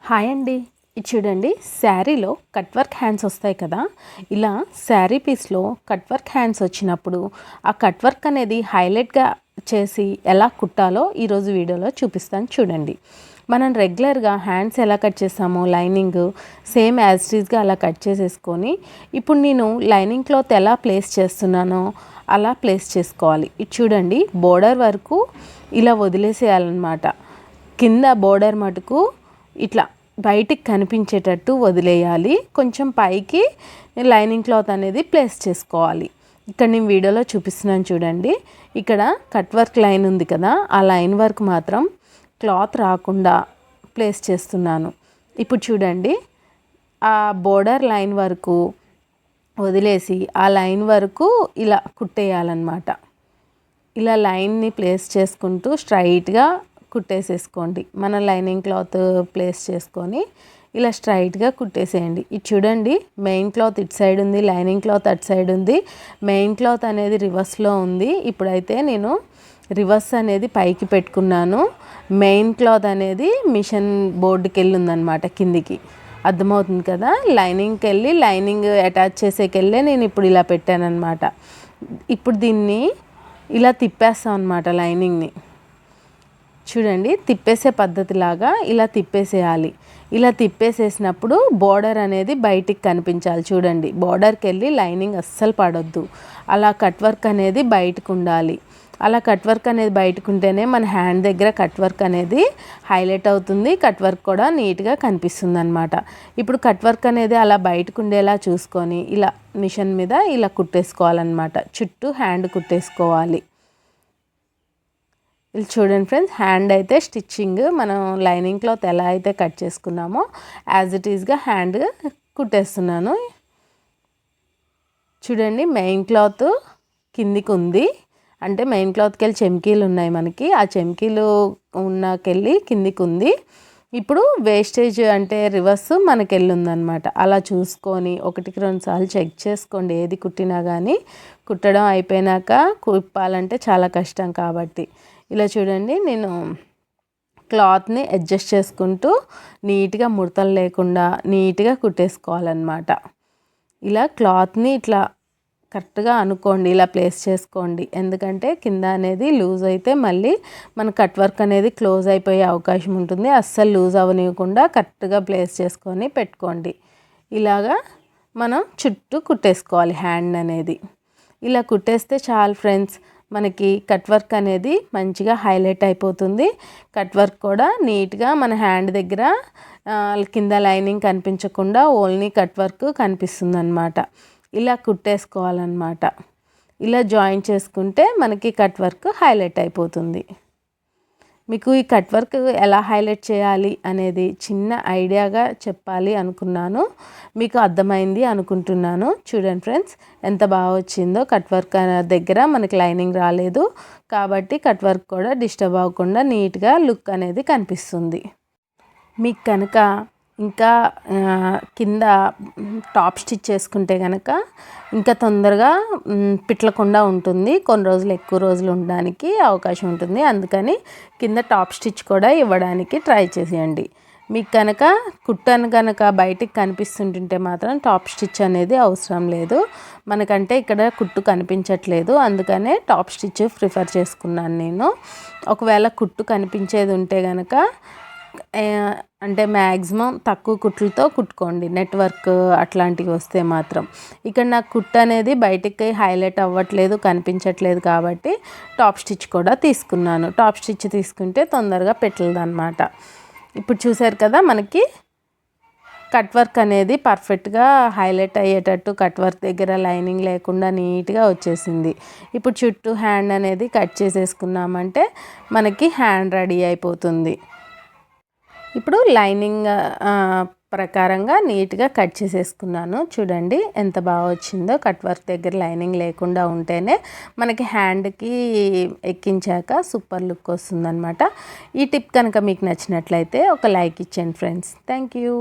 Hi అండి. ఇది చూడండి, శారీలో కట్ వర్క్ హ్యాండ్స్ వస్తాయి కదా. ఇలా శారీ పీస్లో కట్ వర్క్ హ్యాండ్స్ వచ్చినప్పుడు ఆ కట్ వర్క్ అనేది హైలైట్గా చేసి ఎలా కుట్టాలో ఈరోజు వీడియోలో చూపిస్తాను చూడండి. మనం రెగ్యులర్గా హ్యాండ్స్ ఎలా కట్ చేస్తామో లైనింగ్ సేమ్ యాజ్ ఇట్ ఈస్గా అలా కట్ చేసేసుకొని, ఇప్పుడు నేను లైనింగ్ క్లాత్ ఎలా ప్లేస్ చేస్తున్నానో అలా ప్లేస్ చేసుకోవాలి. ఇది చూడండి, బోర్డర్ వరకు ఇలా వదిలేసేయాలన్నమాట. కింద బోర్డర్ మటుకు ఇట్లా బయటికి కనిపించేటట్టు వదిలేయాలి. కొంచెం పైకి లైనింగ్ క్లాత్ అనేది ప్లేస్ చేసుకోవాలి. ఇక్కడ నేను వీడియోలో చూపిస్తున్నాను చూడండి. ఇక్కడ కట్ వర్క్ లైన్ ఉంది కదా, ఆ లైన్ వర్క్ మాత్రం క్లాత్ రాకుండా ప్లేస్ చేస్తున్నాను. ఇప్పుడు చూడండి, ఆ బోర్డర్ లైన్ వరకు వదిలేసి ఆ లైన్ వరకు ఇలా కుట్టేయాలన్నమాట. ఇలా లైన్ని ప్లేస్ చేసుకుంటూ స్ట్రైట్గా కుట్టేసేసుకోండి. మన లైనింగ్ క్లాత్ ప్లేస్ చేసుకొని ఇలా స్ట్రైట్గా కుట్టేసేయండి. ఇది చూడండి, మెయిన్ క్లాత్ ఇటు సైడ్ ఉంది, లైనింగ్ క్లాత్ అటు సైడ్ ఉంది. మెయిన్ క్లాత్ అనేది రివర్స్లో ఉంది. ఇప్పుడైతే నేను రివర్స్ అనేది పైకి పెట్టుకున్నాను. మెయిన్ క్లాత్ అనేది మిషన్ బోర్డుకి వెళ్ళి ఉందన్నమాట, కిందికి. అర్థమవుతుంది కదా. లైనింగ్కి వెళ్ళి లైనింగ్ అటాచ్ చేసేకెళ్ళే నేను ఇప్పుడు ఇలా పెట్టానన్నమాట. ఇప్పుడు దీన్ని ఇలా తిప్పేస్తాం అన్నమాట. లైనింగ్ని చూడండి, తిప్పేసే పద్ధతిలాగా ఇలా తిప్పేసేయాలి. ఇలా తిప్పేసేసినప్పుడు బోర్డర్ అనేది బయటికి కనిపించాలి. చూడండి, బోర్డర్కి వెళ్ళి లైనింగ్ అస్సలు పడొద్దు. అలా కట్ వర్క్ అనేది బయటకు ఉండాలి. అలా కట్ వర్క్ అనేది బయటకు ఉంటేనే మన హ్యాండ్ దగ్గర కట్ వర్క్ అనేది హైలైట్ అవుతుంది. కట్ వర్క్ కూడా నీట్గా కనిపిస్తుంది అనమాట. ఇప్పుడు కట్ వర్క్ అనేది అలా బయటకు ఉండేలా చూసుకొని ఇలా మిషన్ మీద ఇలా కుట్టేసుకోవాలన్నమాట. చుట్టూ హ్యాండ్ కుట్టేసుకోవాలి. ఇది చూడండి ఫ్రెండ్స్, హ్యాండ్ అయితే స్టిచ్చింగ్ మనం లైనింగ్ క్లాత్ ఎలా అయితే కట్ చేసుకున్నామో యాజ్ ఇట్ ఈస్గా హ్యాండ్ కుట్టేస్తున్నాను. చూడండి, మెయిన్ క్లాత్ కిందికి ఉంది, అంటే మెయిన్ క్లాత్కి వెళ్ళి చెమ్కీలు ఉన్నాయి మనకి. ఆ చెమ్కీలు ఉన్నకెళ్ళి కిందికి ఉంది. ఇప్పుడు వేస్టేజ్ అంటే రివర్స్ మనకి వెళ్ళి ఉందన్నమాట. అలా చూసుకొని 1-2 సార్లు చెక్ చేసుకోండి. ఏది కుట్టినా కానీ కుట్టడం అయిపోయినాక కుప్పాలంటే చాలా కష్టం కాబట్టి. ఇలా చూడండి, నేను క్లాత్ని అడ్జస్ట్ చేసుకుంటూ నీట్గా ముడతలు లేకుండా నీట్గా కుట్టేసుకోవాలన్నమాట. ఇలా క్లాత్ని ఇట్లా కరెక్ట్గా అనుకోండి, ఇలా ప్లేస్ చేసుకోండి. ఎందుకంటే కింద అనేది లూజ్ అయితే మళ్ళీ మన కట్ వర్క్ అనేది క్లోజ్ అయిపోయే అవకాశం ఉంటుంది. అస్సలు లూజ్ అవ్వనివ్వకుండా కరెక్ట్గా ప్లేస్ చేసుకొని పెట్టుకోండి. ఇలాగా మనం చుట్టూ కుట్టేసుకోవాలి హ్యాండ్ అనేది. ఇలా కుట్టేస్తే చాలు ఫ్రెండ్స్, మనకి కట్ వర్క్ అనేది మంచిగా హైలైట్ అయిపోతుంది. కట్ వర్క్ కూడా నీట్గా మన హ్యాండ్ దగ్గర కింద లైనింగ్ కనిపించకుండా ఓన్లీ కట్ వర్క్ కనిపిస్తుంది అన్నమాట. ఇలా కుట్టేసుకోవాలన్నమాట. ఇలా జాయిన్ చేసుకుంటే మనకి కట్ వర్క్ హైలైట్ అయిపోతుంది. మీకు ఈ కట్ వర్క్ ఎలా హైలైట్ చేయాలి అనేది చిన్న ఐడియాగా చెప్పాలి అనుకున్నాను. మీకు అర్థమైంది అనుకుంటున్నాను. చూడండి ఫ్రెండ్స్, ఎంత బాగా వచ్చిందో. కట్ వర్క్ దగ్గర మనకి లైనింగ్ రాలేదు కాబట్టి కట్ వర్క్ కూడా డిస్టర్బ్ అవ్వకుండా నీట్గా లుక్ అనేది కనిపిస్తుంది. మీకు కనుక ఇంకా కింద టాప్ స్టిచ్ చేసుకుంటే కనుక ఇంకా తొందరగా పిట్లకుండా ఉంటుంది. కొన్ని రోజులు ఎక్కువ రోజులు ఉండడానికి అవకాశం ఉంటుంది. అందుకని కింద టాప్ స్టిచ్ కూడా ఇవ్వడానికి ట్రై చేసేయండి. మీకు కనుక కుట్టను కనుక బయటికి కనిపిస్తుంటుంటే మాత్రం టాప్ స్టిచ్ అనేది అవసరం లేదు. మనకంటే ఇక్కడ కుట్టు కనిపించట్లేదు, అందుకనే టాప్ స్టిచ్ ప్రిఫర్ చేసుకున్నాను నేను. ఒకవేళ కుట్టు కనిపించేది ఉంటే కనుక అంటే మ్యాక్సిమం తక్కువ కుట్లతో కుట్టుకోండి. నెట్వర్క్ అట్లాంటివి వస్తే మాత్రం. ఇక్కడ నాకు కుట్టు అనేది బయటికి హైలైట్ అవ్వట్లేదు, కనిపించట్లేదు కాబట్టి టాప్ స్టిచ్ కూడా తీసుకున్నాను. టాప్ స్టిచ్ తీసుకుంటే తొందరగా పెట్టలేదు అనమాట. ఇప్పుడు చూసారు కదా, మనకి కట్ వర్క్ అనేది పర్ఫెక్ట్గా హైలైట్ అయ్యేటట్టు కట్ వర్క్ దగ్గర లైనింగ్ లేకుండా నీట్గా వచ్చేసింది. ఇప్పుడు చుట్టూ హ్యాండ్ అనేది కట్ చేసేసుకున్నామంటే మనకి హ్యాండ్ రెడీ అయిపోతుంది. ఇప్పుడు లైనింగ్ ప్రకారంగా నీట్గా కట్ చేసేసుకున్నాను. చూడండి ఎంత బాగా వచ్చిందో. కట్ వర్క్ దగ్గర లైనింగ్ లేకుండా ఉంటేనే మనకి హ్యాండ్కి ఎక్కించాక సూపర్ లుక్ వస్తుందన్నమాట. ఈ టిప్ కనుక మీకు నచ్చినట్లయితే ఒక లైక్ ఇచ్చేయండి ఫ్రెండ్స్. Thank you.